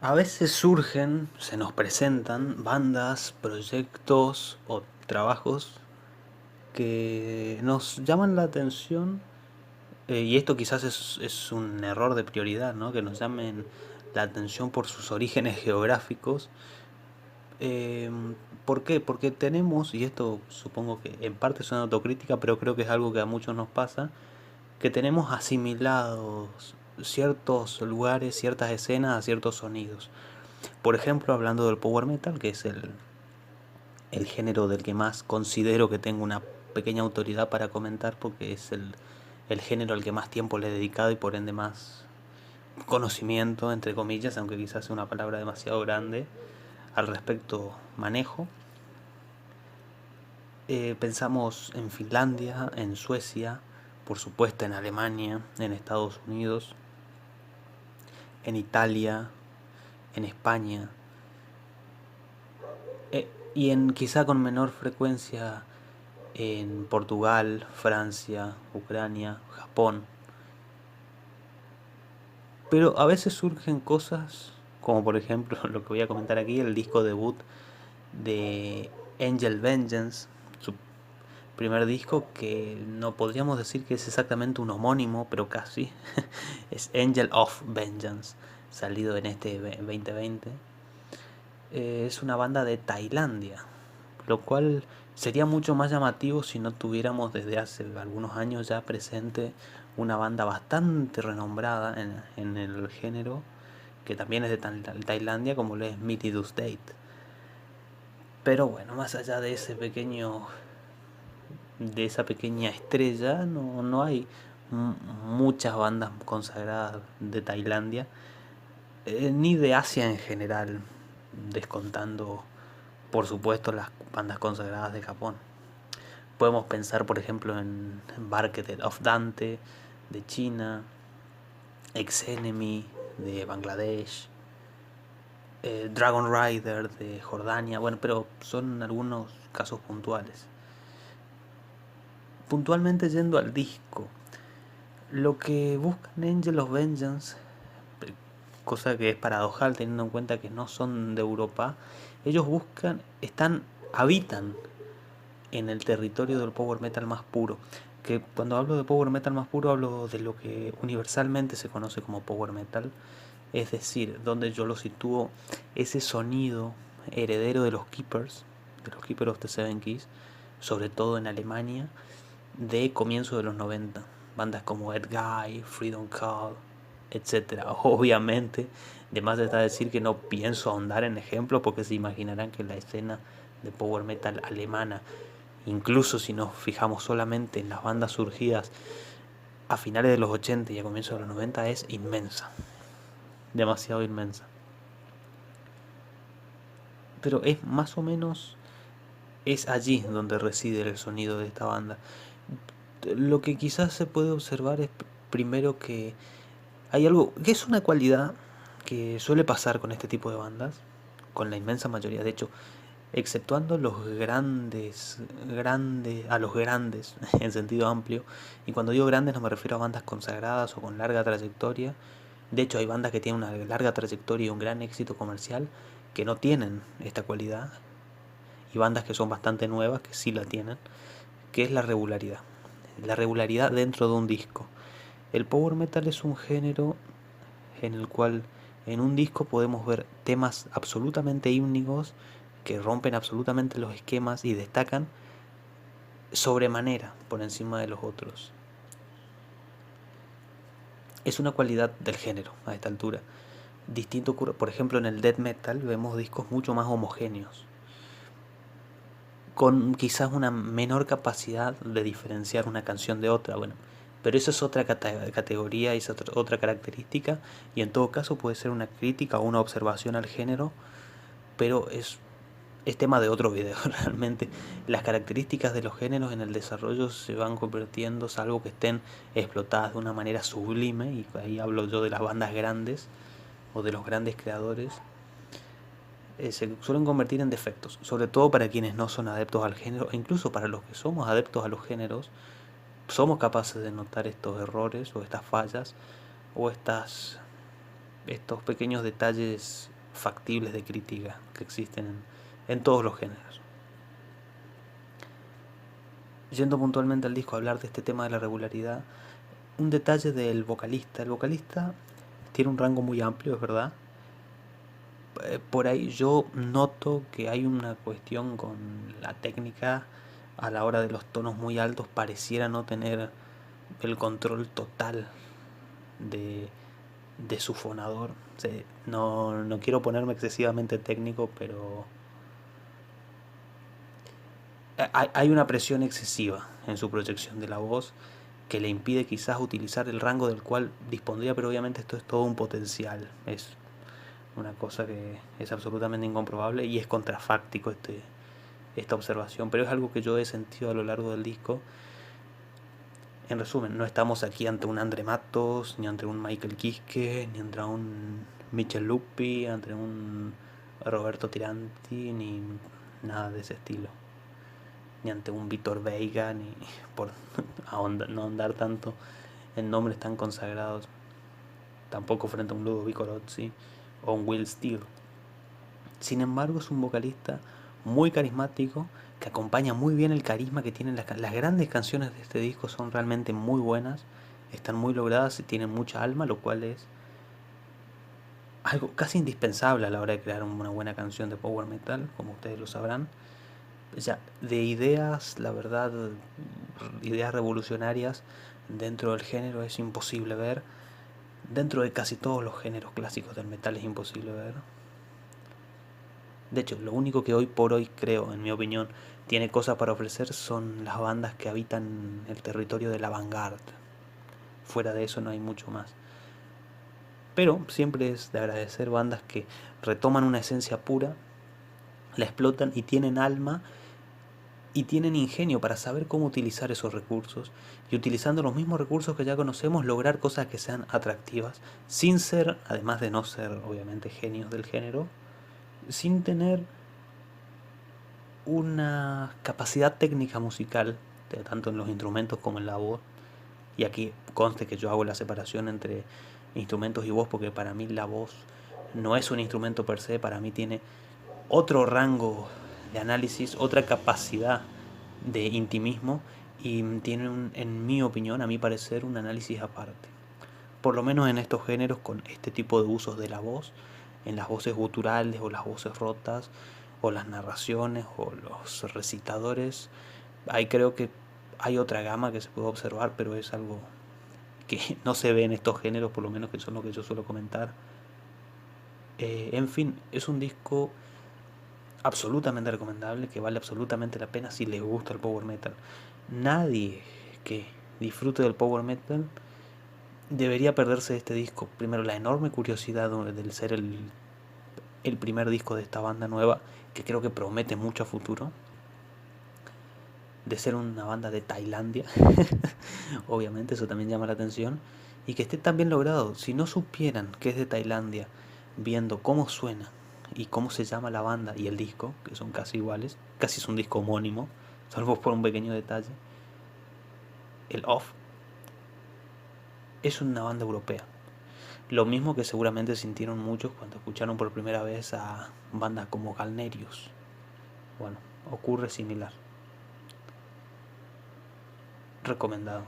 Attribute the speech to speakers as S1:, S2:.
S1: A veces surgen, se nos presentan bandas, proyectos o trabajos que nos llaman la atención, y esto quizás es un error de prioridad, ¿no? Que nos llamen la atención por sus orígenes geográficos. Eh, ¿Por qué? Porque tenemos, y esto supongo que en parte es una autocrítica, pero creo que es algo que a muchos nos pasa, que tenemos asimilados ciertos lugares, ciertas escenas a ciertos sonidos. Por ejemplo, hablando del power metal, que es el género del que más considero que tengo una pequeña autoridad para comentar, porque es el género al que más tiempo le he dedicado y por ende más conocimiento, entre comillas, aunque quizás sea una palabra demasiado grande, al respecto manejo. Pensamos en Finlandia, en Suecia, por supuesto en Alemania, en Estados Unidos, en Italia, en España, y en quizá con menor frecuencia en Portugal, Francia, Ucrania, Japón. Pero a veces surgen cosas, como por ejemplo lo que voy a comentar aquí, el disco debut de Angel Vengeance, su primer disco que no podríamos decir que es exactamente un homónimo, pero casi. Es Angel of Vengeance, salido en este 2020. Es una banda de Tailandia, lo cual sería mucho más llamativo si no tuviéramos desde hace algunos años ya presente una banda bastante renombrada en el género, que también es de Tailandia, como lo es Meaty Dust Date. Pero bueno, más allá de ese pequeño, de esa pequeña estrella, no hay muchas bandas consagradas de Tailandia, ni de Asia en general, descontando por supuesto las bandas consagradas de Japón. Podemos pensar, por ejemplo, en Barket of Dante de China, Ex Enemy de Bangladesh, Dragon Rider de Jordania, bueno, pero son algunos casos puntuales. Puntualmente yendo al disco, lo que buscan Angel of Vengeance, cosa que es paradojal teniendo en cuenta que no son de Europa, ellos habitan en el territorio del power metal más puro. Que cuando hablo de power metal más puro hablo de lo que universalmente se conoce como power metal, es decir, donde yo lo sitúo ese sonido heredero de los Keepers of the Seven Keys, sobre todo en Alemania, de comienzo de los 90. Bandas como Ed Guy, Freedom Call, etcétera. Obviamente, de más está decir que no pienso ahondar en ejemplos porque se imaginarán que la escena de power metal alemana, incluso si nos fijamos solamente en las bandas surgidas a finales de los 80 y a comienzos de los 90, es inmensa, demasiado inmensa. Pero es más o menos, es allí donde reside el sonido de esta banda. Lo que quizás se puede observar es primero que hay algo que es una cualidad que suele pasar con este tipo de bandas, con la inmensa mayoría, de hecho, exceptuando a los grandes en sentido amplio, y cuando digo grandes no me refiero a bandas consagradas o con larga trayectoria. De hecho hay bandas que tienen una larga trayectoria y un gran éxito comercial que no tienen esta cualidad, y bandas que son bastante nuevas que sí la tienen, que es la regularidad dentro de un disco. El power metal es un género en el cual en un disco podemos ver temas absolutamente hímnicos que rompen absolutamente los esquemas y destacan sobremanera por encima de los otros. Es una cualidad del género a esta altura. Distinto ocurre, por ejemplo, en el death metal vemos discos mucho más homogéneos, con quizás una menor capacidad de diferenciar una canción de otra. Bueno, pero eso es otra categoría, es otra característica, y en todo caso puede ser una crítica o una observación al género, pero es tema de otro video. Realmente las características de los géneros en el desarrollo se van convirtiendo, salvo que estén explotadas de una manera sublime, y ahí hablo yo de las bandas grandes o de los grandes creadores, se suelen convertir en defectos, sobre todo para quienes no son adeptos al género, e incluso para los que somos adeptos a los géneros, somos capaces de notar estos errores o estas fallas o estas estos pequeños detalles factibles de crítica que existen en todos los géneros. Yendo puntualmente al disco a hablar de este tema de la regularidad, un detalle del vocalista. El vocalista tiene un rango muy amplio, es verdad. Por ahí yo noto que hay una cuestión con la técnica a la hora de los tonos muy altos, pareciera no tener el control total de, de su fonador. Sí, no quiero ponerme excesivamente técnico, pero hay una presión excesiva en su proyección de la voz que le impide quizás utilizar el rango del cual dispondría, pero obviamente esto es todo un potencial. Es una cosa que es absolutamente incomprobable y es contrafáctico esta observación, pero es algo que yo he sentido a lo largo del disco. En resumen, no estamos aquí ante un Andre Matos, ni ante un Michael Kiske, ni ante un Michel Luppi, ante un Roberto Tiranti, ni nada de ese estilo. Ni ante un Víctor Veiga, ni por no andar tanto en nombres tan consagrados, tampoco frente a un Ludovico Orozzi o un Will Steele. Sin embargo, es un vocalista muy carismático que acompaña muy bien el carisma que tienen las grandes canciones de este disco. Son realmente muy buenas, están muy logradas y tienen mucha alma, lo cual es algo casi indispensable a la hora de crear una buena canción de power metal, como ustedes lo sabrán. Ya, de ideas, la verdad, ideas revolucionarias dentro del género es imposible ver. Dentro de casi todos los géneros clásicos del metal es imposible ver. De hecho, lo único que hoy por hoy creo, en mi opinión, tiene cosas para ofrecer son las bandas que habitan el territorio de la vanguard. Fuera de eso no hay mucho más. Pero siempre es de agradecer bandas que retoman una esencia pura, la explotan y tienen alma y tienen ingenio para saber cómo utilizar esos recursos y utilizando los mismos recursos que ya conocemos lograr cosas que sean atractivas sin ser, además de no ser obviamente genios del género, sin tener una capacidad técnica musical, tanto en los instrumentos como en la voz. Y aquí conste que yo hago la separación entre instrumentos y voz porque para mí la voz no es un instrumento per se, para mí tiene otro rango de análisis, otra capacidad de intimismo y tiene, en mi opinión, a mi parecer, un análisis aparte. Por lo menos en estos géneros con este tipo de usos de la voz, en las voces guturales o las voces rotas, o las narraciones o los recitadores, ahí creo que hay otra gama que se puede observar, pero es algo que no se ve en estos géneros, por lo menos que son lo que yo suelo comentar. En fin, es un disco absolutamente recomendable, que vale absolutamente la pena si les gusta el power metal. Nadie que disfrute del power metal debería perderse de este disco. Primero, la enorme curiosidad del ser el primer disco de esta banda nueva, que creo que promete mucho a futuro. De ser una banda de Tailandia, obviamente eso también llama la atención. Y que esté tan bien logrado. Si no supieran que es de Tailandia, viendo cómo suena y cómo se llama la banda y el disco, que son casi iguales, casi es un disco homónimo, salvo por un pequeño detalle, el Off es una banda europea. Lo mismo que seguramente sintieron muchos cuando escucharon por primera vez a bandas como Galnerius. Bueno, ocurre similar. Recomendado.